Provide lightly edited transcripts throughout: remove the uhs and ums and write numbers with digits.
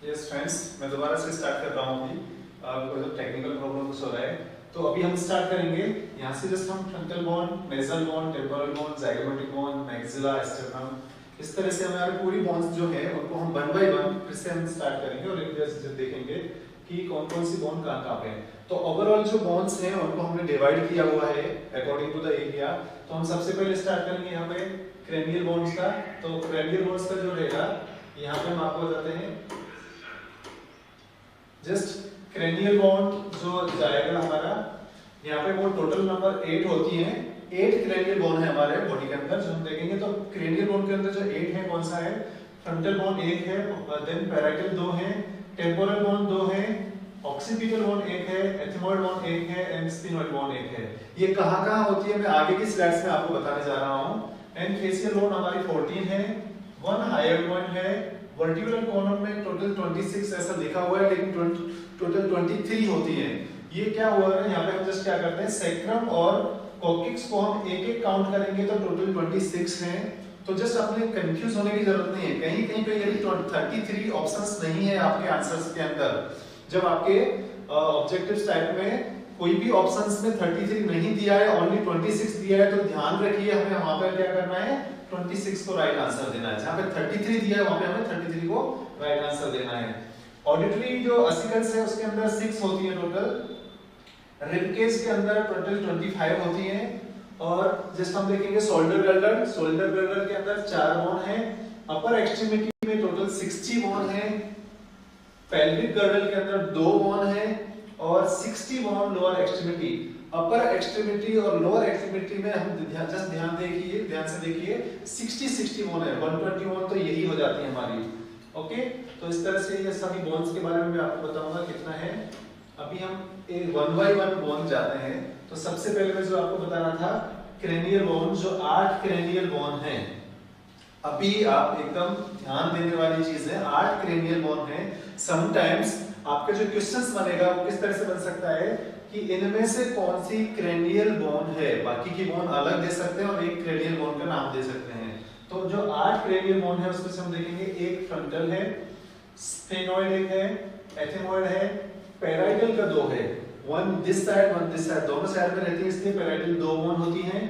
Yes friends, मैं दोबारा से स्टार्ट कर रहा हूँ। अभी कोई तो टेक्निकल प्रॉब्लम कुछ हो रहा है, तो अभी हम स्टार्ट करेंगे। यहाँ से जस्ट हम frontal bone, nasal bone, temporal bone, zygomatic bone, maxilla, sternum, इस तरह से हमारे पूरी बोन्स जो है उनको हम वन बाय वन फिर से हम स्टार्ट करेंगे और एक जैसे देखेंगे कि कौन कौन सी बोन कहाँ कहाँ पे है। तो ओवरऑल जो बोन्स हैं उनको हमने डिवाइड किया हुआ है अकॉर्डिंग टू द एरिया। तो हम सबसे पहले स्टार्ट करेंगे यहाँ पे क्रेनियल बोन्स का। तो क्रेनियल बोन्स का जो रहेगा यहाँ पे हम आपको बताते हैं, जस्ट क्रेनियल बोन जो जाएगा हमारा यहाँ पे वो टोटल नंबर 8 होती है। 8 क्रेनियल बोन है हमारे बॉडी के अंदर जो हम देखेंगे। तो क्रेनियल बोन के अंदर जो 8 है कौन सा है? फ्रंटल बोन 1 है, देन पैराइटल 2 है, टेम्पोरल बोन 2 है, ऑक्सीपिटल बोन 1 है, एथमोइड बोन 1 है एंड स्फिनोइड बोन 1 है। ये कहाँ होती है मैं आगे की स्लाइड्स में आपको बताने जा रहा हूँ। एंड फेशियल बोन हमारी 14 है, 1 हायर बोन है, वर्टिब्रल कॉलम में टोटल 26 ऐसा लिखा हुआ है लेकिन टोटल 23 होती है। ये क्या हुआ है यहाँ पे हम जस्ट क्या करते हैं, सेक्रम और कॉक्सिक्स को हम एक एक काउंट करेंगे तो टोटल 26 हैं। तो जस्ट अपने कंफ्यूज होने की जरूरत नहीं है। कहीं कहीं पे यदि 33 ऑप्शंस नहीं है आपके आंसर्स के अंदर, जब आपके ऑब्जेक्टिव्स टाइप में कोई भी ऑप्शंस में 33 नहीं दिया है, ओनली 26 दिया है, तो ध्यान रखिए हमें वहां पर क्या करना है, 26 को राइट आंसर देना है। जहां पे 33 दिया है वहां पे हमें 33 को राइट आंसर देना है। ऑडिटरी जो असिकल्स है उसके अंदर 6 होती है टोटल। रिबकेज के अंदर टोटल 25 होती है। और जस्ट हम देखेंगे शोल्डर गर्डर के अंदर 4 बोन है। अपर एक्सट्रीमिटी में टोटल 60 बोन है। पेल्विक गर्डल के अंदर 2 बोन है और 60 बोन लोअर एक्सट्रीमिटी। अपर एक्सट्रीमिटी और लोअर एक्सट्रीमिटी में हम ध्यान से देखिए 60 बोन है। 120 बोन तो यही हो जाती है हमारी। ओके, तो इस तरह से ये सभी बोन्स के बारे में मैं आपको बताऊंगा कितना है। अभी हम एक 1 बाय 1 बोन जाते हैं। तो सबसे पहले मैं जो आपको बताना था, क्रेनियल बोन, जो 8 क्रेनियल बोन है। अभी आप एकदम ध्यान देने वाली चीज है, 8 क्रेनियल बोन है। समटाइम्स आपका जो क्वेश्चंस बनेगा वो किस तरह से बन सकता है कि इनमें से कौन सी क्रेनियल बोन है, बाकी की बोन अलग दे सकते हैं और एक क्रेनियल बोन का नाम दे सकते हैं। तो जो 8 क्रेनियल बोन है उसमें से हम देखेंगे, एक फ्रंटल है, स्फेनोइड एक है, एथमोइड है, पैराइटल का 2 है, वन दिस साइड दोनों साइड में रहती है इसलिए पैराइटल 2 बोन होती हैं।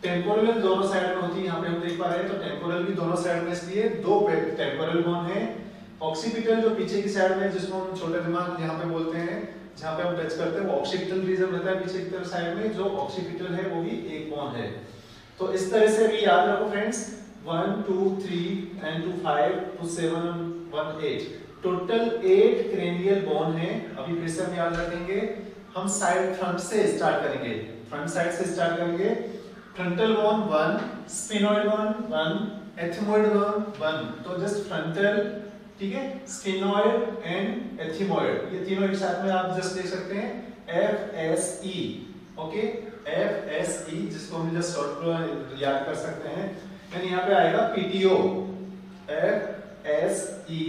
टेम्पोरल दोनों साइड में होती है, यहाँ पे हम देख पा रहे हैं। तो टेम्पोरल भी दोनों साइड में इसलिए 2 टेम्पोरल बोन है। ऑक्सीपिटल जो पीछे की साइड में, जिसको हम छोटा दिमाग यहाँ पे बोलते हैं, जहाँ पे हम टच करते हैं वो ऑक्सीपिटल रीजन रहता है पीछे की तरफ साइड में, जो ऑक्सीपिटल है वो भी एक बोन है। तो इस तरह से भी याद रखो friends, 1 2 3 and 2 5 2 7 1 8 total 8 cranial bone है। अभी फिर से हम याद रखेंगे, हम साइड फ्रंट से स्टार्ट करेंगे, फ्रंट साइड से स्टार्ट करेंगे। Frontal bone 1, sphenoid bone 1, ethmoid bone 1। तो जस्ट फ्रंटल, ठीक है, स्फेनोइड एंड एथमोइड, ये तीनों एक साथ में आप जस्ट देख सकते हैं FSE। ओके, FSE जिसको हम जस्ट शॉर्ट याद कर सकते हैं। यानी यहाँ पे आएगा PTO, FSE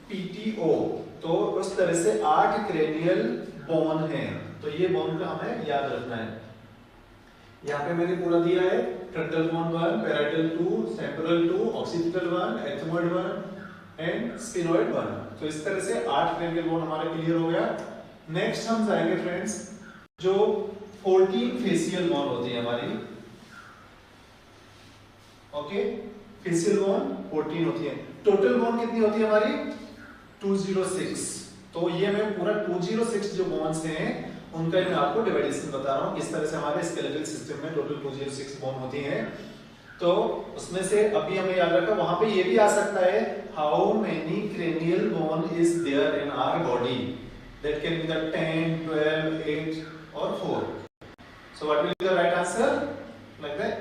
PTO। तो उस तरह से 8 क्रेनियल बोन है। तो ये बोन का हमें याद रखना है। यहाँ पे मैंने पूरा दिया है, frontal bone 1, parietal 2, temporal 2, occipital 1, ethmoid 1 and sphenoid 1। तो इस तरह से 8 क्रेनियल बोन हमारा क्लियर हो गया। नेक्स्ट हम जाएंगे फ्रेंड्स, जो 14 फेशियल बोन होती है हमारी। ओके, फेशियल बोन 14 होती है। टोटल बोन कितनी होती है हमारी? 206। तो ये मैं पूरा 206 जो बोन्स हैं उनका मैं आपको डिवाइडेशन बता रहा हूँ, किस तरह से हमारे स्केलेटल सिस्टम में टोटल 206 बोन होती हैं। तो उसमें से अभी हमें याद रखा, वहां पे ये भी आ सकता है, how many cranial bone is there in our body, that can be the 10 12 8 और 4। So what will be the right answer? Like that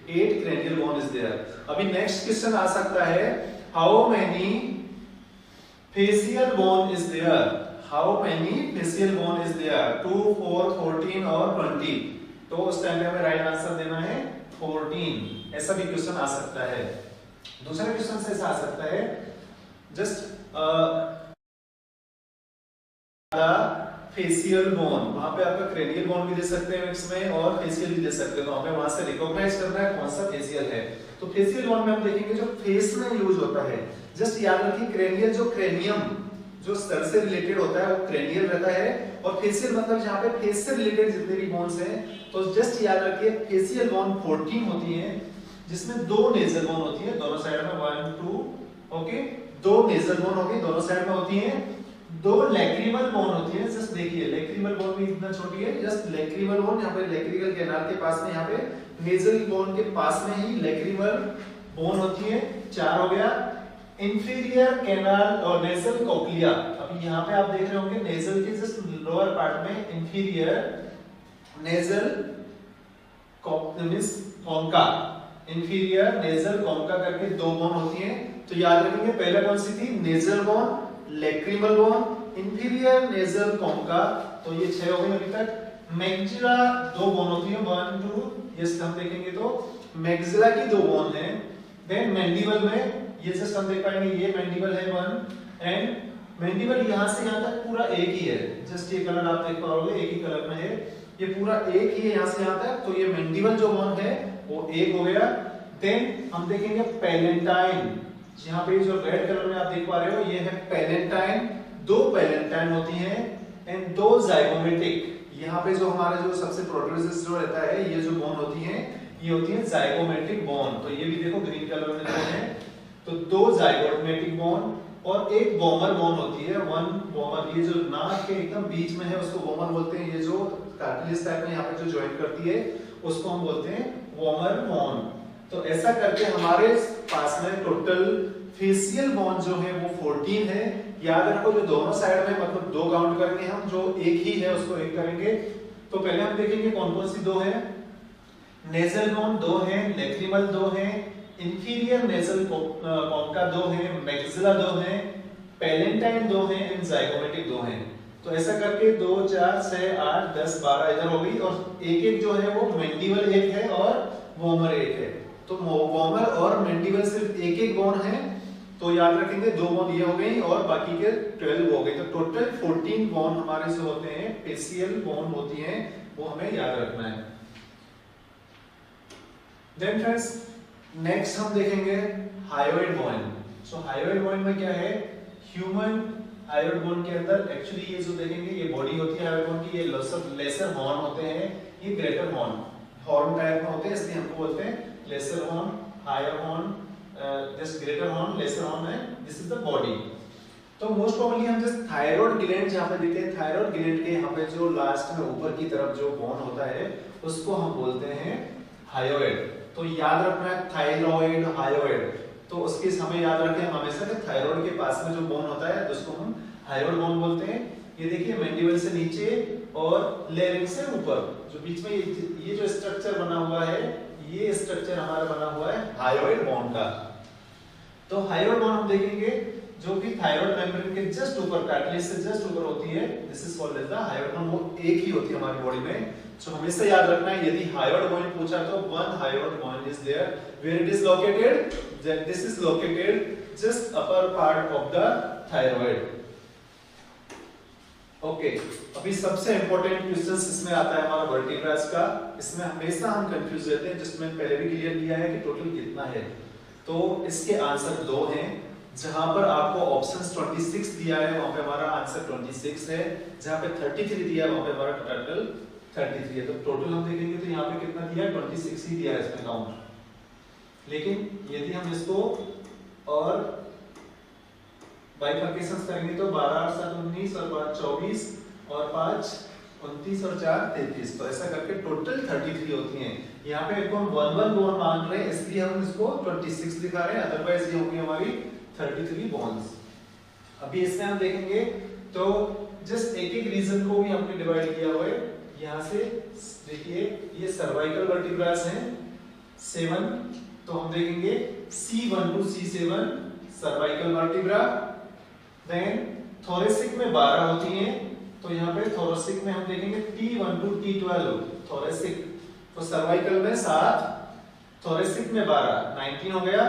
8 cranial bone is there. अभी नेक्स्ट क्वेश्चन आ सकता है, how many facial bone is there, how many facial bone is there, 2 4 14 और 20। तो उस time पे हमें राइट आंसर देना है 14। ऐसा भी क्वेश्चन आ सकता है। दूसरा क्वेश्चन से ऐसा आ सकता है, जस्ट फेशियल बोन, वहां पे आपका क्रेनियल बोन भी दे सकते हैं मिक्स में और फेशियल भी दे सकते हैं, तो हमें वहां से रिकॉग्नाइज करना है कौन सा फेशियल है। तो फेशियल बोन में हम देखेंगे जो फेस में यूज होता है, जस्ट याद रखिए क्रेनियल जो क्रेनियम जो सर से रिलेटेड होता है वो क्रेनियल रहता है, और फेशियल मतलब जहां पे फेस से रिलेटेड जितने भी बोन्स हैं, तो जस्ट याद रखिए फेशियल बोन 14 होती हैं, जिसमें 2 नेजल बोन होती है दोनों साइड में, 1 2, ओके 2 नेजल बोन होगी दोनों साइड में होती हैं, 2 लैक्रिमल बोन होती है। जस्ट देखिए लैक्रिमल बोन भी इतना छोटी है, जस्ट लैक्रिमल बोन यहाँ पे लैक्रिकल कैनाल के पास में, यहाँ पे नेजल बोन के पास में ही लैक्रिमल बोन होती है, 4 हो गया। इंफीरियर कैनाल और नेजल कोक्लिया, अभी यहाँ पे आप देख रहे होंगे नेजल के जस्ट लोअर पार्ट में इंफीरियर नेजल कोंका, इंफीरियर नेजल कोंका करके 2 बोन होती हैं, तो याद रखेंगे पहले कौन सी थी, nasal bone, lacrimal bone, inferior nasal concha, तो ये 6 हो गए अभी तक। मैक्सिला 2 बोन होती है, 1 2, ये हम देखेंगे तो मैक्सिला की 2 बोन है। देन मैंडिबल में ये जस्ट हम देख पाएंगे ये मैंडिबल है 1, एंड मैंडिबल यहां से यहां तक पूरा एक ही है, जस्ट ये कलर आप देख पाओगे एक ही कलर में है, ये पूरा एक ही है यहां से यहां तक, तो ये मैंडिबल जो बोन है वो एक हो गया। देन हम देखेंगे पैलेंटाइन, यहाँ पे जो रेड कलर में आप देख पा रहे हो ये है पैलेंटाइन, 2 पैलेंटाइन होती हैं, एंड 2 जाइगोमेटिक, यहाँ पे जो हमारा जो सबसे प्रोड्यूसर्स जो रहता है ये जो बोन होती है ये होती है जाइगोमेट्रिक बोन, तो ये भी देखो ग्रीन कलर में जो है, तो 2 जाइगोमेट्रिक बोन और एक वोमर बोन होती है, 1 वोमर, ये जो नाक के एकदम बीच में है उसको वोमर बोलते हैं, ये जो कार्टिलेज टाइप में यहाँ पे जो ज्वाइन करती है उसको हम बोलते हैं वोमर बोन। तो ऐसा करके हमारे पास में टोटल फेशियल बोन जो है वो 14 है। याद रखो जो दोनों साइड में मतलब 2 काउंट करेंगे हम, जो एक ही है उसको 1 करेंगे। तो पहले हम देखेंगे कौन कौन सी 2 है, नेजल बोन 2 है, लैक्रिमल 2 है, इंफीरियर नेजल कोंका 2 है, मैक्सिला 2 है, पैलेंटाइन 2 है, एंड जाइगोमेटिक 2 है। तो ऐसा करके 2 4 6 8 10 12 इधर हो गई, और एक एक जो है वो मैंडिबल 1 है और वोमर 1 है, तो वोमर और मैंडिबल सिर्फ एक एक बोन है, तो याद रखेंगे 2 बोन ये हो गई और बाकी के 12 हो गए, तो टोटल 14 बोन हमारे जो होते हैं फेशियल बोन होती हैं, वो हमें याद रखना है। देन फ्रेंड्स नेक्स्ट हम देखेंगे हायोइड बोन। सो हायोइड बोन में क्या है, ह्यूमन हायोइड बोन के अंदर एक्चुअली ये जो देखेंगे ये बॉडी होती है हायोइड बोन की, ये लेसर हॉर्न होते हैं, ये ग्रेटर हॉर्न टाइप में होते हैं, इसलिए हमको बोलते हैं lesser horn, higher horn, this greater horn, lesser horn है, दिस इज द बॉडी। तो मोस्ट प्रोबेबली हम जस्ट थायराइड ग्लैंड जहां पे देखते हैं, थायराइड ग्लैंड के यहाँ पे जो लास्ट में ऊपर की तरफ जो बोन होता है उसको हम बोलते हैं हायोइड। तो याद रखना है थायराइड हायोइड, तो उसके हमें याद रखें हमेशा कि थायराइड के पास में जो बोन होता है उसको हम हायोइड बोन बोलते हैं। ये देखिए मैंडिबल से नीचे और लेरिंक्स से ऊपर जो बीच में ये जो स्ट्रक्चर बना हुआ है, ये स्ट्रक्चर हमारा बना हुआ है हायोइड बोन का। तो हायोइड बोन हम देखेंगे जो कि थायराइड मेम्ब्रेन के जस्ट ऊपर, कार्टिलेज से जस्ट ऊपर होती है, this is called as the hyoid bone, वो एक ही होती है हमारी बॉडी में। सो हमेशा याद रखना है यदि हायोइड बोन पूछा तो one hyoid bone is there, where it is located, this is located just upper part of the thyroid. Okay, अभी सबसे इंपॉर्टेंट क्वेश्चंस इसमें आता है हमारा वर्टिब्रास का, इसमें हमेशा हम कंफ्यूज रहते हैं, जिसमें पहले भी क्लियर किया है कि टोटल कितना है। तो इसके आंसर 2 हैं, जहां पर आपको ऑप्शंस 26 दिया है वहां पे हमारा आंसर 26 है, जहां पे 33 दिया है वहां पे हमारा टोटल 33 है। तो टोटल हम देखेंगे तो यहाँ पे कितना दिया है, 26 ही दिया है इसमें काउंट। लेकिन यदि हम इसको और बाइफर्केशंस करेंगे तो 12 8 7 19 और 5 24 और 5 29 और 4 33, तो ऐसा करके टोटल 33 होती हैं। यहाँ पे इसको हम 1 बोन मान रहे हैं इसलिए हम इसको 26 दिखा रहे हैं, अदरवाइज ये होगी हमारी 33 बोन्स। अभी इसमें हम देखेंगे तो जस्ट एक एक रीजन को भी हमने डिवाइड किया हुआ है। यहाँ से देखिए ये सर्वाइकल वर्टिब्रास है 7, तो हम देखेंगे C1 to C7 cervical vertebra. Then thoracic में 12 होती हैं, तो यहाँ पे थोरेसिक में हम देखेंगे T1 to T12 थोरेसिक, तो सर्वाइकल में 7, थोरेसिक में 12, 19 हो गया।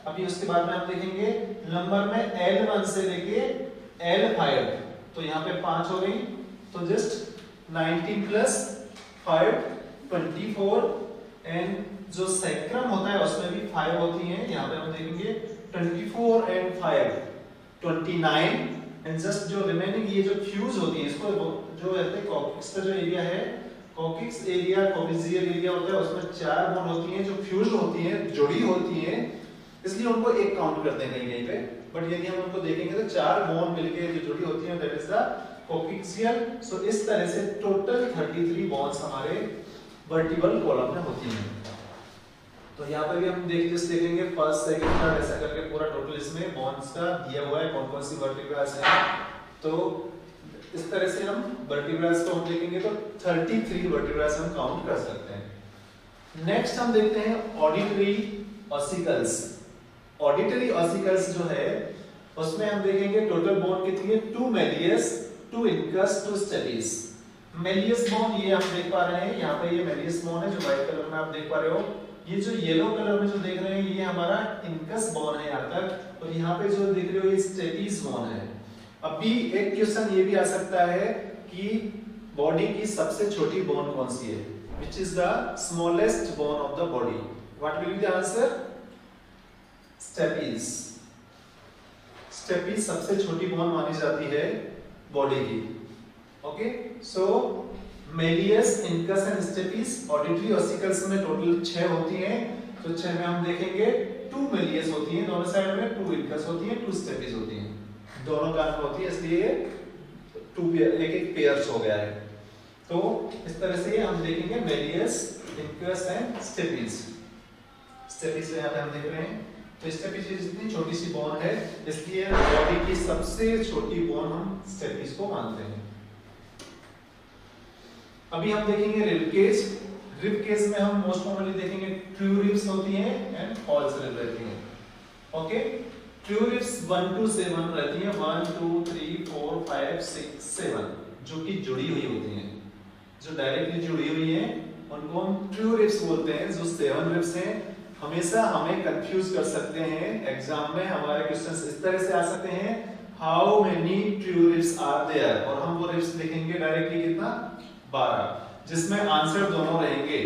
अभी उसके बाद में हम देखेंगे लंबर में L1 से लेके L5, तो यहाँ पे 5 हो गई, तो जस्ट 19 प्लस 5 24 एंड जो सैक्रम होता है उसमें भी 5 होती हैं, यहाँ पे हम देखेंगे 24 एंड 5 29 एंड जस्ट जो रिमेनिंग ये जो फ्यूज होती है इसको जो कहते हैं कॉक्सिक्स का जो एरिया है, कॉक्सिक्स एरिया कॉक्सियल एरिया होता है उसमें 4 बोन होती हैं जो फ्यूज होती हैं, जुड़ी होती हैं, इसलिए उनको एक काउंट करते हैं कहीं पे। बट यदि हम उनको देखेंगे तो 4 बोन मिलके जो जुड़ी होती हैं दैट इज द कॉक्सियल। सो इस तरह से टोटल 33 बॉन्स हमारे वर्टिकल कॉलम में होती हैं। तो यहाँ पे भी हम देखेंगे फर्स्ट सेकंड थर्ड ऐसा करके पूरा टोटल इसमें बॉन्ड्स का दिया हुआ है, कौन कौन सी वर्टिब्रास है। तो इस तरह से हम वर्टिब्रास को हम देखेंगे तो 33 वर्टिब्रास हम काउंट कर सकते हैं। नेक्स्ट हम देखते हैं ऑडिटरी ऑसिकल्स। ऑडिटरी ऑसिकल्स जो है उसमें हम देखेंगे टोटल बॉन्ड कितनी है, 2 malleus 2 incus 2 stapes. Malleus bond ये हम देख पा रहे हैं, यहाँ पे ये मेलियस बॉन्ड है जो व्हाइट कलर में आप देख पा रहे हो। ये जो येलो कलर में जो देख रहे हैं ये हमारा इनकस बोन है यहाँ तक, और यहाँ पे जो देख रहे हो ये स्टेपिस बोन है। अभी एक क्वेश्चन ये भी आ सकता है कि बॉडी की सबसे छोटी बोन कौन सी है, which is the smallest bone of the body, what will be the answer, stapes. Stapes सबसे छोटी बोन मानी जाती है बॉडी की। Okay, so malleus incus and stapes auditory ossicles में टोटल 6 होती हैं। तो 6 में हम देखेंगे 2 मेलियस होती हैं दोनों साइड में, 2 इनकस होती हैं, 2 स्टेपिस होती हैं, दोनों कान में होती है, इसलिए 2 एक पेयर्स हो गया है। तो इस तरह से हम देखेंगे malleus incus and stapes. Stapes यहाँ पे हम देख रहे हैं, तो स्टेपिस जितनी छोटी सी बोन है इसलिए बॉडी की सबसे छोटी बोन हम स्टेपिस को मानते हैं। अभी हम देखेंगे रिब केज। रिब केज में हम मोस्ट कॉमनली देखेंगे ट्रू रिब्स होती हैं एंड फॉल्स रिब रहती हैं। ओके, ट्रू रिब्स 1 to 7 रहती हैं, 1 2 3 4 5 6 7 जो कि जुड़ी हुई होती हैं, जो डायरेक्टली जुड़ी हुई हैं उनको हम ट्रू रिब्स बोलते हैं। जो 7 रिब्स हैं हमेशा हमें कंफ्यूज कर सकते हैं, एग्जाम में हमारे क्वेश्चंस इस तरह से आ सकते हैं, how many true ribs are there, और हम वो रिब्स लिखेंगे डायरेक्टली कितना 12, जिसमें आंसर दोनों रहेंगे,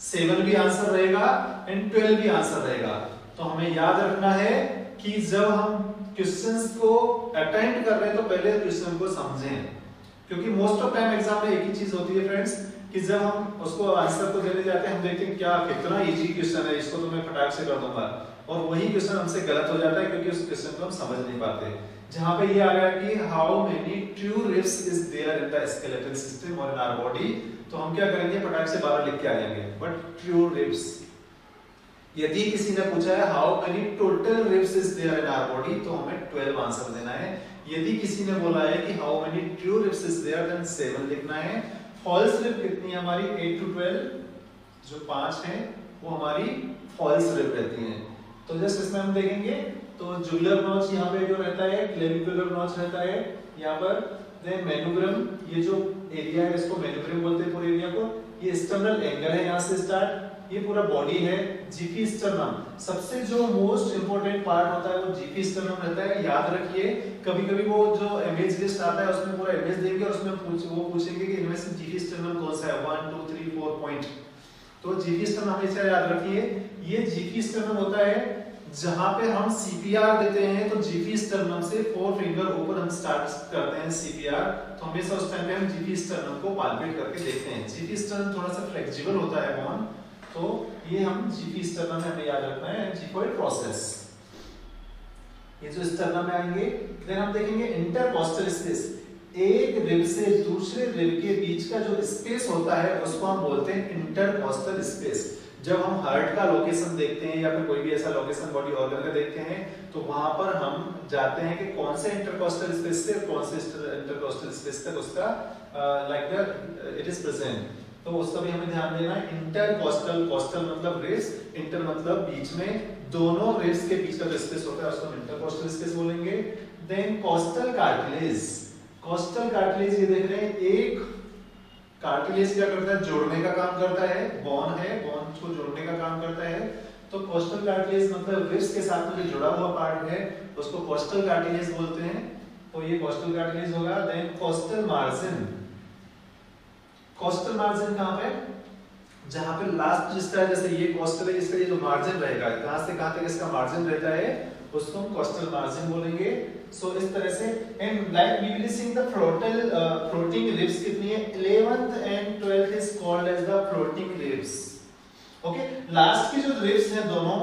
7 भी आंसर रहेगा एंड 12 भी आंसर रहेगा। तो हमें याद रखना है कि जब हम क्वेश्चंस को अटेम्प्ट कर रहे हैं तो पहले क्वेश्चन को समझें, क्योंकि मोस्ट ऑफ टाइम एग्जाम में एक ही चीज होती है फ्रेंड्स कि जब हम उसको आंसर को देने जाते हैं हम देखते हैं क्या कितना इजी क्वेश्चन है, इसको तो मैं फटाक से कर दूंगा, और वही क्वेश्चन हमसे गलत हो जाता है क्योंकि उस क्वेश्चन को हम समझ नहीं पाते। जहां पे ये आ गया कि how many true ribs is there in the skeletal system और इन आवर बॉडी, तो हम क्या करेंगे फटाक से 12 लिख के आ जाएंगे। बट ट्रू रिब्स, यदि किसी ने पूछा है how many total ribs is there in our body, तो हमें 12 आंसर देना है। यदि किसी ने बोला है कि how many true ribs is there, then 7 लिखना है। फॉल्स रिब कितनी है हमारी 8 to 12, जो 5 है वो हमारी फॉल्स रिब रहती हैं। तो जस्ट इसमें हम देखेंगे तो जुगुलर नॉच यहाँ पे जो रहता है, क्लेविकुलर नॉच रहता है यहाँ पर, देन मेनुब्रम, ये जो एरिया है इसको मेनुब्रम बोलते हैं पूरे एरिया को, ये स्टर्नल एंगल है यहाँ से स्टार्ट, ये पूरा बॉडी है। जीफी स्टर्नम, सबसे जो मोस्ट इंपोर्टेंट पार्ट होता है वो जीफी स्टर्नम रहता है, याद रखिए। कभी-कभी वो जो इमेज लिस्ट आता है उसमें पूरा इमेज देंगे और उसमें वो पूछेंगे कि इनमें से जीफी स्टर्नम कौन सा है, 1 2 3 4 पॉइंट, तो जीफी स्टर्नम हमेशा याद रखिए। ये जीफी स्टर्नम होता है जहां पे हम सीपीआर देते हैं, तो जीफी स्टर्नम से 4 फिंगर ऊपर हम स्टार्ट करते हैं सीपीआर, तो हमेशा उस टाइम पे हम जीफी स्टर्नम को पाल्पेट करके देखते हैं। जीफी स्टर्नम थोड़ा सा फ्लेक्सिबल होता है बोन, तो ये हम जीफी स्टर्नम में हमें याद रखना है, जीफॉइड प्रोसेस। ये जो स्टर्नम में आएंगे, देन हम देखेंगे इंटरकॉस्टल स्पेस, एक रिब से दूसरे रिब के बीच का जो स्पेस होता है उसको हम बोलते हैं इंटरकॉस्टल स्पेस। जब हम हार्ट का लोकेशन देखते हैं या फिर कोई भी ऐसा लोकेशन बॉडी ऑर्गन का देखते हैं तो वहां पर हम जाते हैं कि कौन से इंटरकॉस्टल स्पेस से कौन से इंटरकॉस्टल स्पेस तक उसका like the it is present, तो उसका भी हमें ध्यान देना है। इंटरकॉस्टल, कॉस्टल मतलब रिब्स, इंटर मतलब बीच में, दोनों रिब्स के बीच का जो स्पेस होता है उसको हम इंटरकॉस्टल स्पेस बोलेंगे। Then costal cartilage, costal cartilage ये देख रहे हैं, एक कार्टिलेज क्या करता है, जोड़ने का काम करता है, बोन है, बोन को जोड़ने का काम करता है, तो कॉस्टल कार्टिलेज मतलब रिब्स के साथ में जो जुड़ा हुआ पार्ट है उसको कॉस्टल कार्टिलेज बोलते हैं, तो ये कॉस्टल कार्टिलेज होगा। Then costal margin, costal margin कहाँ पे, जहाँ पे लास्ट जिसका जैसे ये कोस्टल है, इसका ये जो मार्जिन रहेगा कहाँ से कहाँ तक इसका मार्जिन रहता है उसको हम कोस्टल मार्जिन बोलेंगे। सो इस तरह से and like we will see the floating ribs कितनी है 11th and 12th is called as the floating ribs. Okay, last की जो रिब्स हैं दोनों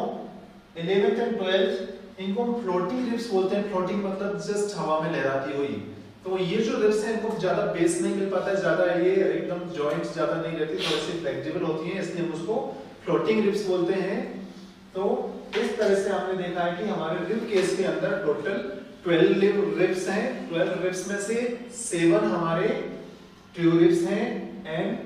11th एंड 12th इनको हम फ्लोटिंग रिब्स बोलते हैं। फ्लोटिंग मतलब जस्ट हवा में लहराती हुई। तो ये जो रिब्स हैं इनको ज्यादा बेस नहीं मिल पाता है, ज्यादा ये एकदम जॉइंट्स ज्यादा नहीं रहती, थोड़ी सी फ्लेक्सिबल होती हैं, इसलिए हम उसको फ्लोटिंग रिब्स बोलते हैं। तो इस तरह से हमने देखा है कि हमारे रिब केस के अंदर टोटल 12 रिब्स हैं। 12 रिब्स में से 7 हमारे ट्रू रिब्स हैं एंड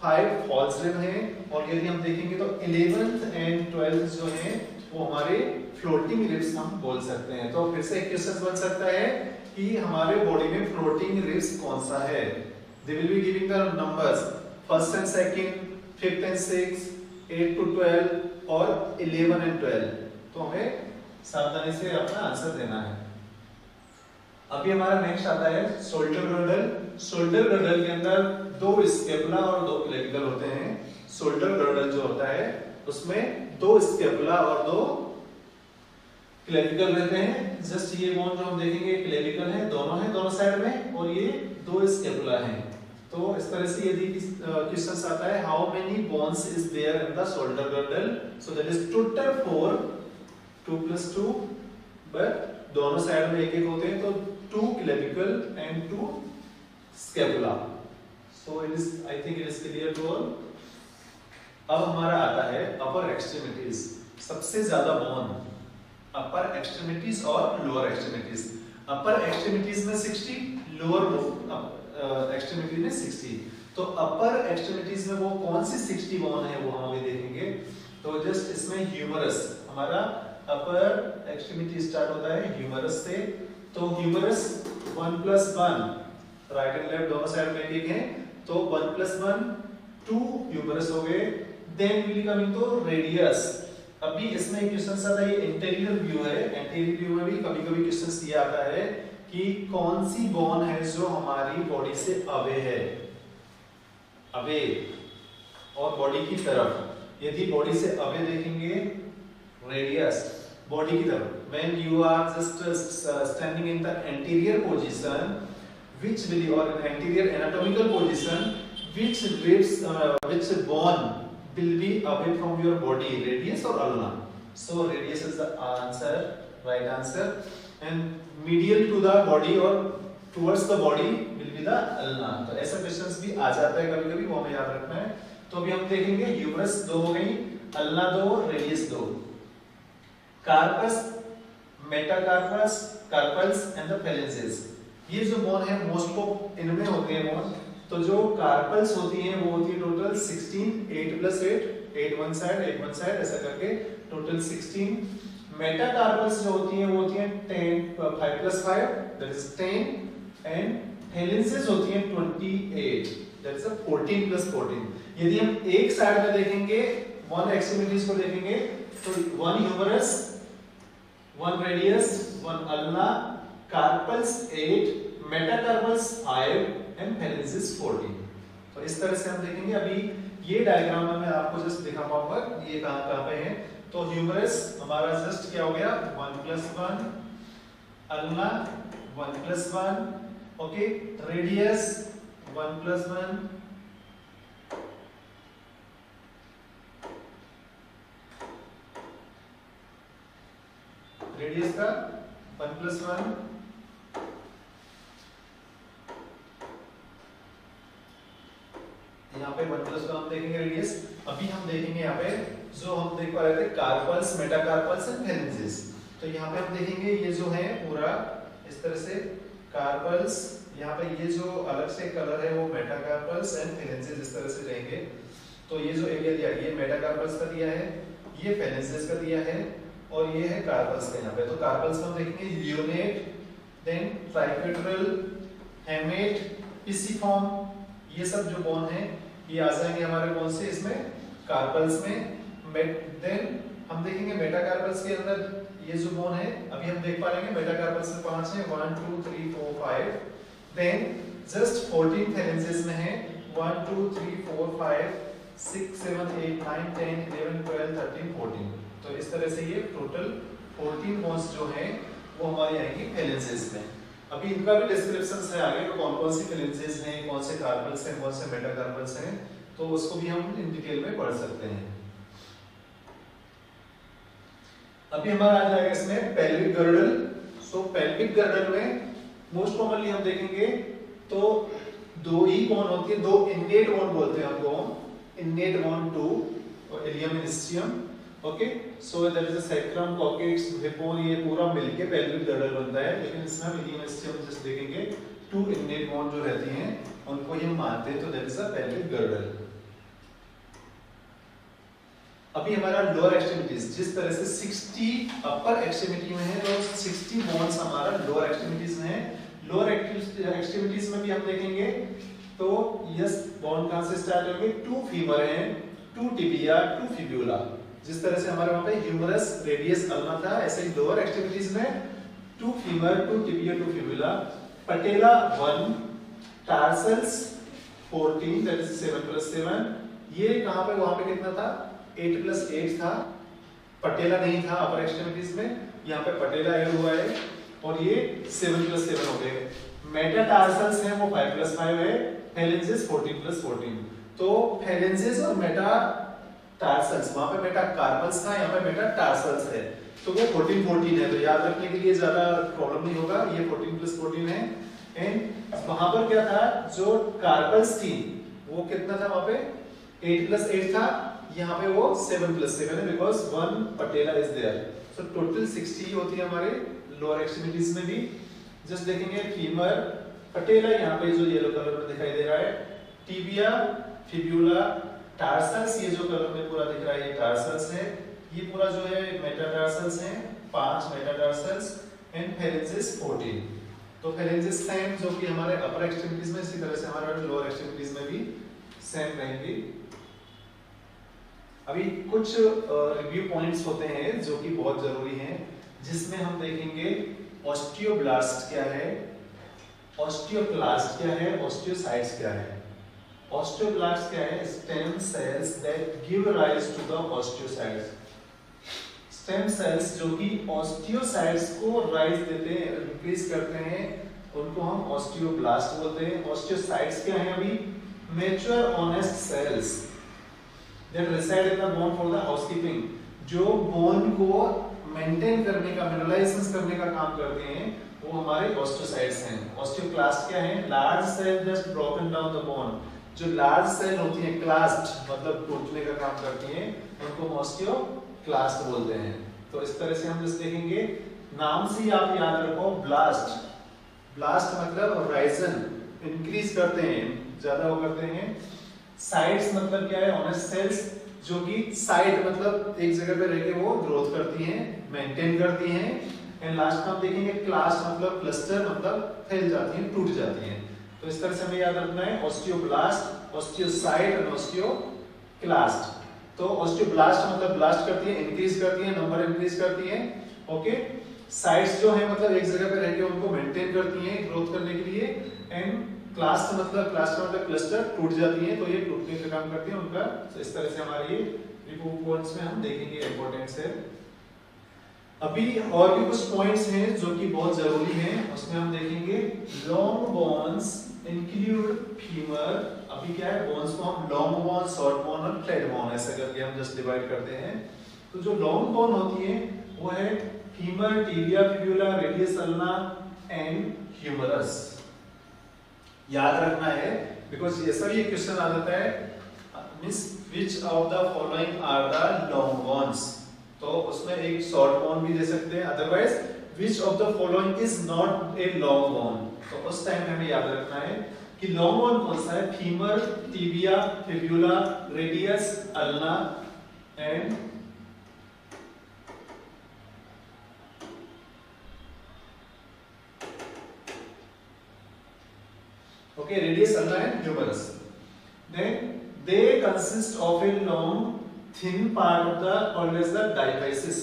5 फॉल्स रिब हैं। और यदि हम देखेंगे तो 11th एंड 12th जो हैं वो हमारे फ्लोटिंग रिब्स हम बोल सकते हैं। तो फिर से एक क्वेश्चन बन सकता है कि हमारे बॉडी में फ्लोटिंग रिब्स कौन सा है। They will be giving the numbers first and second, fifth and six, 8 to 12 और 11 and 12। तो हमें सावधानी से अपना आंसर देना है। अभी हमारा नेक्स्ट आता है शोल्डर गर्डल। शोल्डर गर्डल के अंदर 2 स्केपुला और 2 क्लेविकल होते हैं। शोल्डर गर्डल जो होता है उसमें 2 स्केपुला और 2 क्लेविकल रहते हैं। जस्ट ये बोन जो हम देखेंगे क्लेविकल है, दोनों साइड में, और ये 2 स्केपुला हैं। तो इस तरह से यदि क्वेश्चन आता है how many bones is there in the shoulder girdle, so that is total 4, 2 + 2, but दोनों साइड में एक होते हैं, तो 2 clavicle and 2 scapula. So it is, I think it is clear to all. अब हमारा आता है अपर एक्सट्रीमिटीज। सबसे ज्यादा बोन अपर एक्सट्रीमिटीज और लोअर एक्सट्रीमिटीज। अपर एक्सट्रीमिटीज में 60, लोअर एक्सट्रीमिटी में 60। तो अपर एक्सट्रीमिटीज में वो कौन सी 60 बोन है वो हम अभी देखेंगे। तो जस्ट इसमें ह्यूमरस, हमारा अपर एक्सट्रीमिटी स्टार्ट होता है ह्यूमरस से। तो ह्यूमरस 1 + 1, राइट एंड लेफ्ट दोनों साइड में एक है, तो 1 + 1 2 ह्यूमरस हो गए। Then will coming to radius. अभी इसमें क्वेश्चन आता है, ये इंटीरियर व्यू है। इंटीरियर व्यू में भी कभी-कभी क्वेश्चन ये आता है कि कौन सी बोन है जो हमारी बॉडी से अवे है, अवे और बॉडी की तरफ। यदि बॉडी से अवे देखेंगे रेडियस, बॉडी की तरफ, when you are just standing in the anterior position, which will, or anterior anatomical position, which bone will be away from your body, radius or ulna? So radius is the answer, right answer, and medial to the body or towards the body will be the ulna। तो ऐसा questions भी आ जाता है कभी-कभी, वो हमें याद रखना है। तो अभी हम देखेंगे ह्यूमरस 2 हो गई, ulna 2, radius 2। Carpus, metacarpus, carpals and the phalanges, ये जो बोन है मोस्ट ऑफ इनमें होते हैं बोन। तो जो कार्पल्स होती हैं वो होती है total 16, 8 + 8, 8 one side 8 one side, ऐसा करके टोटल 16। मेटाकार्पल्स जो होती हैं वो होती हैं 10, 5 + 5 दैट इज 10, एंड फेलेंसेस होती हैं 28 दैट इज 14 + 14। यदि हम एक साइड में देखेंगे, वन एक्सट्रीमिटीज को देखेंगे, तो 1 humerus, 1 radius, 1 ulna, carpals 8, metacarpals 5 and phalanges 14। तो इस तरह से हम देखेंगे। अभी ये डायग्राम में मैं आपको जस्ट दिखा पाऊंगा ये कहां पे है। तो ह्यूमरस हमारा जस्ट क्या हो गया 1 + 1, अल्ना 1 + 1, ओके, रेडियस 1 + 1, रेडियस का 1 + 1, यहाँ पे 1 + 1 हम देखेंगे रेडियस। अभी हम देखेंगे यहाँ पे जो हम देख पा रहे थे कार्पल्स, मेटाकार्पल्स एंड फेलेंसेस। तो यहाँ पे हम देखेंगे ये जो है पूरा इस तरह से कार्पल्स, यहाँ पे ये जो अलग से कलर है वो मेटाकार्पल्स एंड फेलेंसेस इस तरह से रहेंगे। तो ये जो एरिया दिया ये मेटाकार्पल्स का दिया है, ये फेलेंसेस का दिया है, और ये है कार्पल्स का यहाँ पे। तो कार्पल्स में हम देखेंगे लियोनेट, देन ट्राइकेट्रल, हेमेट, पिसिफॉर्म, ये सब जो बोन है ये आ जाएंगे हमारे कौन से इसमें कार्पल्स में। देन हम देखेंगे मेटाकार्पल्स के अंदर ये जो बोन है अभी हम देख पा रहे हैं मेटाकार्पल्स में 5 है, 1 2 3 4 5। देन जस्ट 14 फेलेंसेस में है 1 2 3 4 5 6 7 8 9 10 11 12 13 14। तो इस तरह से ये टोटल 14 बॉन्ड्स जो हैं वो हमारे आएंगे वैलेंसेस में। अभी इनका भी डिस्क्रिप्शन है आगे, तो कौन कौन सी वैलेंसेस हैं, कौन से कार्बन्स हैं, कौन से मेटाकार्बन्स हैं, तो उसको भी हम इन डिटेल में पढ़ सकते हैं। अभी हमारा आ जाएगा इसमें पेल्विक गर्डल। सो पेल्विक गर्डल में मोस्ट कॉमनली हम देखेंगे तो दो ही बॉन्ड होती है, दो इननेट बॉन्ड बोलते हैं हमको, इननेट बॉन्ड टू और ilium and ischium. Okay, so that is a sacrum, coccyx, hip bone, ये पूरा मिलके पेल्विक गर्डल बनता है। लेकिन इसमें हम इलियम इस्चियम जस्ट देखेंगे, टू इननेट बॉन्ड जो रहती हैं उनको ही हम मानते हैं, तो that is a pelvic girdle. अभी हमारा लोअर एक्सट्रीमिटीज, जिस तरह से 60 अपर एक्सट्रीमिटी में है तो 60 बॉन्ड्स हमारा लोअर एक्सट्रीमिटीज में है। लोअर एक्सट्रीमिटीज में भी हम देखेंगे तो यस बॉन्ड कहां से स्टार्ट होंगे, टू फीमर हैं, टू टिबिया, टू फिब्यूला। जिस तरह से हमारे वहां पे ह्यूमरस, रेडियस, अल्ना था, ऐसे ही लोअर एक्सट्रीमिटीज में two femur, two tibia, two fibula. Patella 1, tarsals 14, that is 7 + 7। ये कहां पे, वहां पे कितना था, 8 + 8 था। पटेला नहीं था अपर एक्सट्रीमिटीज में, यहाँ पे पटेला ऐड हुआ है और ये 7 + 7 हो गए। मेटाटार्सल्स हैं वो 5 + 5 है, फेलेंजेस 14 + 14। तो फेलेंजेस और मेटाटार्सल्स, वहां पे मेटाकार्पल्स था, यहाँ पे मेटाटार्सल्स है, तो वो 14 14 है। तो याद रखने के लिए ज्यादा प्रॉब्लम नहीं होगा, ये 14 + 14 है। एंड वहां पर क्या था, जो कार्पल्स थी वो कितना था, वहां पे 8 + 8 था, यहाँ पे वो 7 + 7 है, because 1 patella is there. So total 60 होती है हमारे लोअर एक्सट्रीमिटीज में भी। जस्ट देखेंगे फीमर, पटेला यहाँ पे जो येलो कलर में दिखाई दे रहा है, टिबिया, फिब्यूला, टार्सल्स, ये जो कलर में पूरा दिख रहा है ये टार्सल्स है, ये पूरा जो है मेटाटार्सल्स हैं, 5 मेटाटार्सल्स, एंड फेलेंजेस 14। तो फेलेंजेस सेम जो कि हमारे अपर एक्सट्रीमिटीज में, इसी तरह से हमारे लोअर एक्सट्रीमिटीज में भी सेम रहेंगे। अभी कुछ रिव्यू पॉइंट्स होते हैं जो कि बहुत जरूरी हैं, जिसमें हम देखेंगे ऑस्टियोब्लास्ट क्या है, ऑस्टियोक्लास्ट क्या है, ऑस्टियोसाइट्स क्या है। ऑस्टियोब्लास्ट क्या है, stem cells that give rise to the osteocytes. Stem cells जो कि ऑस्टियोसाइट्स को राइज देते हैं, इंक्रीज करते हैं, उनको हम ऑस्टियोब्लास्ट बोलते हैं। ऑस्टियोसाइट्स क्या है, अभी mature honest cells that reside in the bone for the housekeeping, जो बोन को मेंटेन करने का, मिनरलाइजेशन करने का काम करते हैं, वो हमारे ऑस्टियोसाइट्स हैं। ऑस्टियोक्लास्ट क्या है, large cell just broken down the bone. जो लार्ज सेल होती है, क्लास्ट मतलब टूटने का काम करती हैं, उनको ऑस्टियोक्लास्ट बोलते हैं। तो इस तरह से हम जस्ट देखेंगे, नाम से आप याद रखो, ब्लास्ट, ब्लास्ट मतलब राइजन, इंक्रीज करते हैं, ज्यादा वो करते हैं। साइट्स मतलब क्या है, ऑनेस्ट सेल्स, जो कि साइट मतलब एक जगह पे रहकर वो ग्रोथ करती हैं, मेंटेन करती हैं। एंड लास्ट में हम देखेंगे क्लास्ट मतलब क्लस्टर, मतलब फैल जाती हैं, टूट जाती हैं। तो इस तरह से हमें याद रखना है ऑस्टियोब्लास्ट, ऑस्टियोसाइट और ऑस्टियोक्लास्ट। तो ऑस्टियोब्लास्ट मतलब ब्लास्ट करती है, इंक्रीज करती है, नंबर इंक्रीज करती है। ओके, साइट्स जो है मतलब एक जगह पे रहकर उनको मेंटेन करती हैं ग्रोथ करने के लिए। एंड क्लास्ट मतलब क्लस्टर, टूट जाती है, तो ये टूटने का काम करती है उनका। तो इस तरह से हमारे रिव्यू पॉइंट्स में हम देखेंगे इंपॉर्टेंस है। अभी और भी कुछ पॉइंट्स हैं जो कि बहुत जरूरी हैं, उसमें हम देखेंगे लॉन्ग बोन्स इंक्लूड फीमर। अभी क्या है, बोन्स को हम लॉन्ग बोन, शॉर्ट बोन और थ्रेड बोन ऐसे करके हम जस्ट डिवाइड करते हैं। तो जो लॉन्ग बोन होती है वो है femur, tibia, fibula, radius, ulna and humerus. याद रखना है, बिकॉज ऐसा भी एक क्वेश्चन आ जाता है, means which of the following are the long bones. तो उसमें एक शॉर्ट बोन भी दे सकते हैं, otherwise which of the following is not a long bone. तो उस टाइम हमें याद रखना है कि लॉन्ग बोन कौन सा है, femur, tibia, fibula, radius, ulna and okay, radius, ulna and humerus. Then they consist of a long thin part of the called as the diaphysis.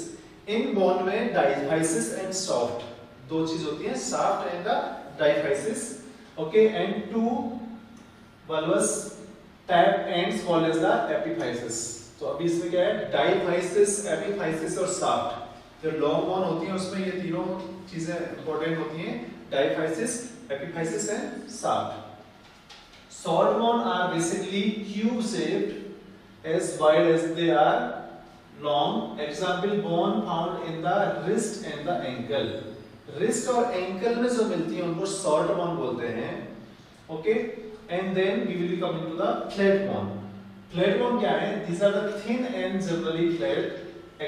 In bone में diaphysis and soft दो चीज होती है, soft and the diaphysis. Okay, and two bulbous type ends called as the epiphysis. तो अभी इसमें क्या है, डाइफाइसिस, एपिफाइसिस और शाफ्ट। जो लॉन्ग बोन होती है उसमें ये तीनों चीजें इंपॉर्टेंट होती हैं, diaphysis, epiphysis and shaft. Short bone are basically cube shaped as wide as they are long. Example, bone found in the wrist and the ankle. Wrist और ankle में जो मिलती है उनको short bone बोलते हैं, okay? And then we will be coming to the flat bone. Flat bone क्या है? These are the thin and generally flat.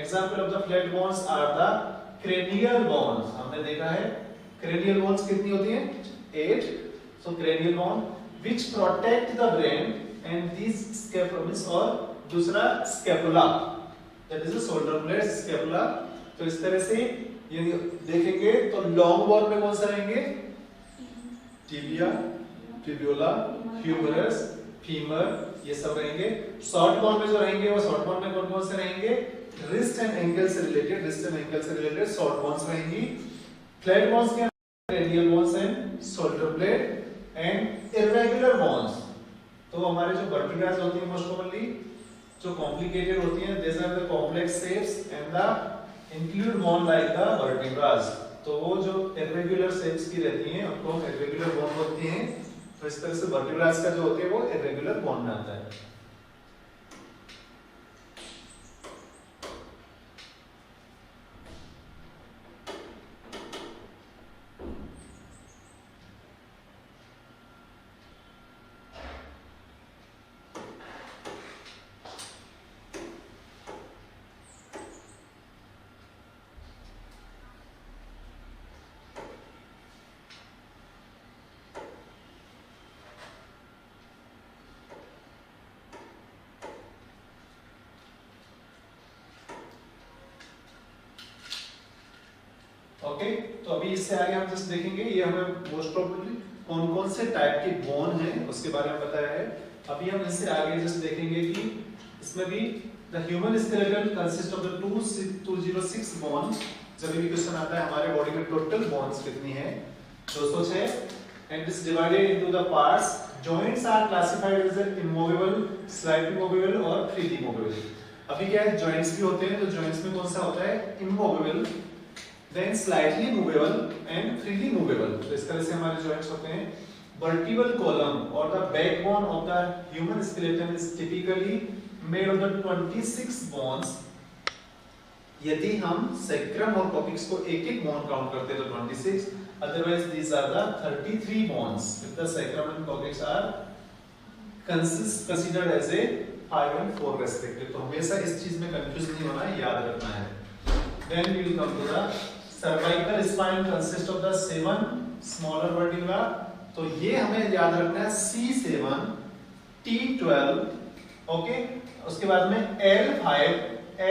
Example of the flat bones are the cranial bones. हमने देखा है cranial bones कितनी होती हैं? 8. So cranial bone which protect the brain and these scapula और दूसरा scapula, that is the shoulder blade, scapula। तो इस तरह से ये देखेंगे तो लॉन्ग बोन में कौन सा रहेंगे? टिबिया, फिब्यूला, ह्यूमरस, फीमर, ये सब रहेंगे। शॉर्ट बोन में जो रहेंगे वो शॉर्ट बोन में कौन कौन से रहेंगे? रिस्ट एंड एंकल से रिलेटेड, रिस्ट एंड एंकल से रिलेटेड शॉर्ट बोन्स रहेंगी। फ्लैट बोन्स क्या? Radial bones and shoulder blade and irregular bones. तो हमारे जो वर्टिब्रास होती हैं मोस्ट कॉमनली जो कॉम्प्लिकेटेड होती हैं, these are the complex shapes and the include bone like the vertebrae। तो वो जो irregular shapes की रहती हैं उनको हम irregular bone बोलते हैं। तो इस तरह से vertebrae का जो होती है वो irregular bone में आता है। ओके, तो अभी इससे आगे हम जस्ट देखेंगे, ये हमें मोस्ट प्रोबेबली कौन कौन से टाइप के बोन हैं उसके बारे में बताया है। अभी हम इससे आगे जस्ट देखेंगे कि इसमें भी the human skeleton consist of the 206 bone. जब भी क्वेश्चन आता है हमारे बॉडी में टोटल बोन्स कितनी है, 206 and this divided into the parts. Joints are classified as immovable, slightly movable और फ्रीली मूवेबल। अभी क्या है, जॉइंट्स भी होते हैं, तो जॉइंट्स में कौन सा होता है? Immovable, then slightly movable and freely movable। तो इस तरह से हमारे joints होते हैं। Vertebral column or the backbone of the human skeleton is typically made of the 26 bones। यदि हम sacrum और coccyx को एक-एक bone काउंट करते हैं तो 26, otherwise these are the 33 bones if the sacrum and coccyx are considered as a 5 and 4 respectively। तो हमेशा इस चीज में कंफ्यूज नहीं होना है, याद रखना है। Then we will come to the cervical spine consists of the 7 smaller vertebra। तो ये हमें याद रखना है C7, T12, ओके। उसके बाद में L5,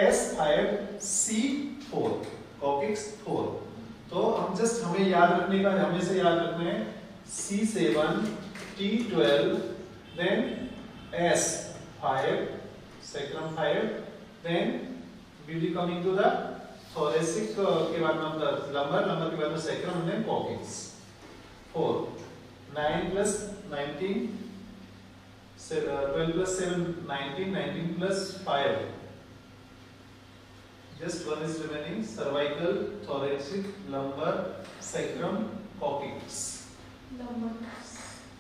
S5, C4, coccyx 4। तो हम जस्ट हमें याद रखने का, हमेशा याद रखना है C7, T12, then S5, sacrum 5, then we will be coming to the thoracic के बाद में lumbar, lumbar के बाद में sacrum and then coccyx 4। 9 plus 19, 12 plus 7, 19, 19 plus 5, just one is remaining, cervical, thoracic, lumbar, sacrum, coccyx। Lumbar,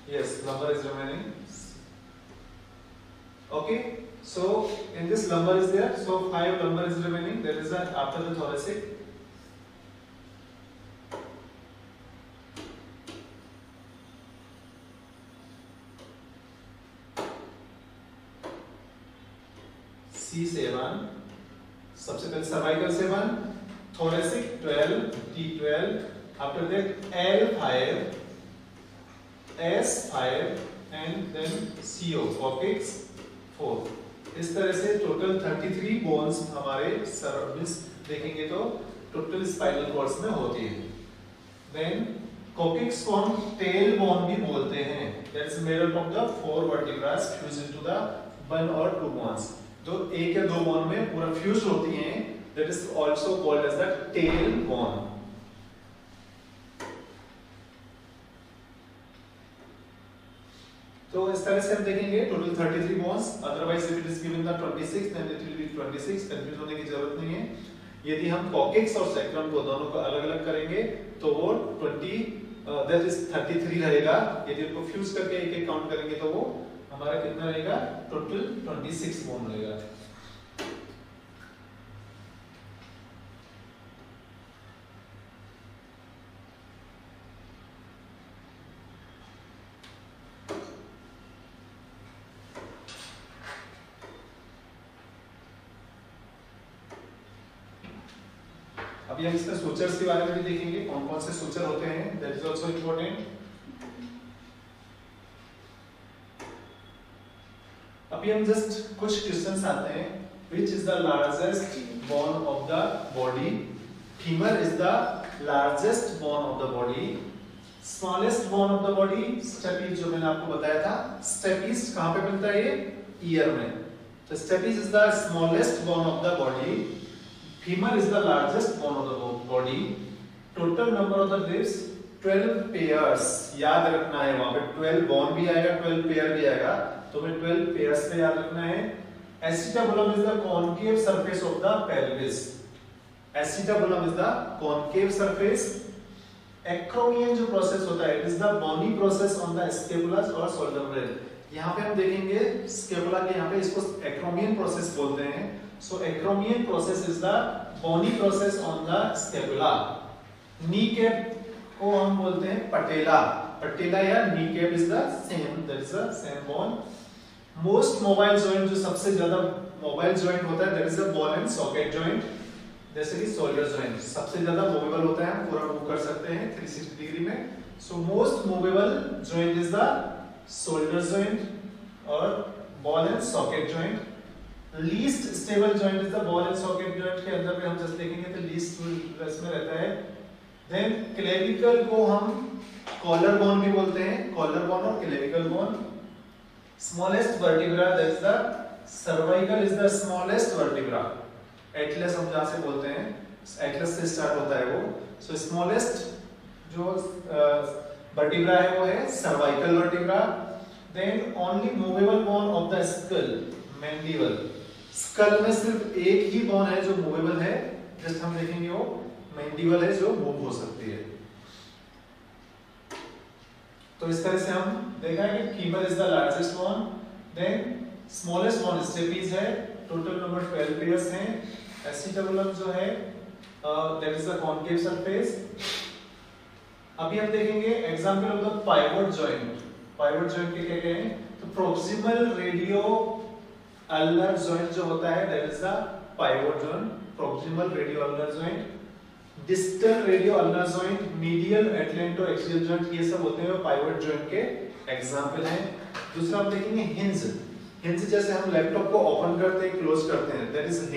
yes, lumbar is remaining, okay। So in this lumbar is there, so 5 lumbar is remaining, that is after the thoracic। C7 सबसे पहले cervical 7, thoracic 12, T12, after that L5, S5 and then CO, coccyx 4। इस तरह से total 33 bones हमारे service देखेंगे तो total spinal chords में होती है। देन कॉक्सिक्स को हम टेल बोन भी बोलते हैं, that is made up of the 4 vertebrae fuse into the 1 or 2 bones. जो एक या दो बोन में पूरा फ्यूज होती हैं, that is also called as the tail bone. तो इस तरह से से हम देखेंगे total 33 bonds, otherwise if it is given the 26 then it will be 26, confuse होने की जरूरत नहीं है। यदि हम कॉकेक्स और सैक्रम को दोनों को अलग-अलग करेंगे तो वो 33 रहेगा। यदि उनको फ्यूज करके एक-एक काउंट करेंगे तो वो हमारा कितना रहेगा, टोटल 26 बॉन्ड रहेगा। अभी हम इसमें सूचर्स के बारे में भी देखेंगे, कौन कौन से सूचर होते हैं, दैट इज आल्सो इंपॉर्टेंट। अभी हम जस्ट कुछ क्वेश्चंस आते हैं। Which is the largest bone of the body? Femur is the largest bone of the body. Smallest bone of the body, stapes, जो मैंने आपको बताया था। Stapes कहाँ पे मिलता है? ये ईयर में। तो stapes is the smallest bone of the body. Femur is the largest bone of the body. Total number of the ribs 12 pairs. याद रखना है, वहाँ पे 12 bone भी आएगा, 12 pair भी आएगा, तो हमें 12 pairs पे याद रखना है। Acetabulum is the concave surface of the pelvis. Acetabulum is the concave surface. Acromion जो प्रोसेस होता है, it is the bony process on the scapula और shoulder blade. यहाँ पे हम देखेंगे स्केपुला के यहाँ पे इसको acromion process बोलते हैं। So acromion process is the bony process on the scapula. Kneecap को हम बोलते हैं patella. Patella या kneecap is the same, that is the same bone. Most mobile joint, जो सबसे ज्यादा मोबाइल जॉइंट होता है, that is the ball and socket joint. जैसे कि शोल्डर जॉइंट सबसे ज्यादा मूवेबल होता है, हम पूरा मूव कर सकते हैं 360 डिग्री में। So most movable joint is the shoulder joint और ball and socket joint. Least stable joint is the ball and socket joint के अंदर में हम जस्ट देखेंगे तो least इसमें रहता है। Then clavicle को हम collar bone भी बोलते हैं, collar bone और clavicle bone। Smallest vertebra, that is the cervical is the smallest vertebra. Atlas हम जहाँ से बोलते हैं, atlas से स्टार्ट होता है वो। So smallest जो vertebra है वो है cervical vertebra. Then only movable bone of the skull, mandible. Skull में सिर्फ एक ही bone है जो movable है, जस्ट हम देखेंगे वो mandible है जो move हो सकती है। तो इस तरह से हम देखा है कि femur is the largest bone, then smallest bone stapes है, total number 12 pairs हैं। Acetabulum जो है that is the concave surface। अभी हम देखेंगे example of the pivot joint। pivot joint के क्या हैं? तो proximal radio ulnar joint जो होता है that is the pivot joint, proximal radio ulnar joint। Distal radio ulnar joint, medial atlantoaxial joint, ये सब होते हैं पाइवट जॉइंट के एग्जांपल हैं। दूसरा हम देखेंगे हिंज। हिंज जैसे हम लैपटॉप को ओपन करते हैं, क्लोज करते हैं, दैट इज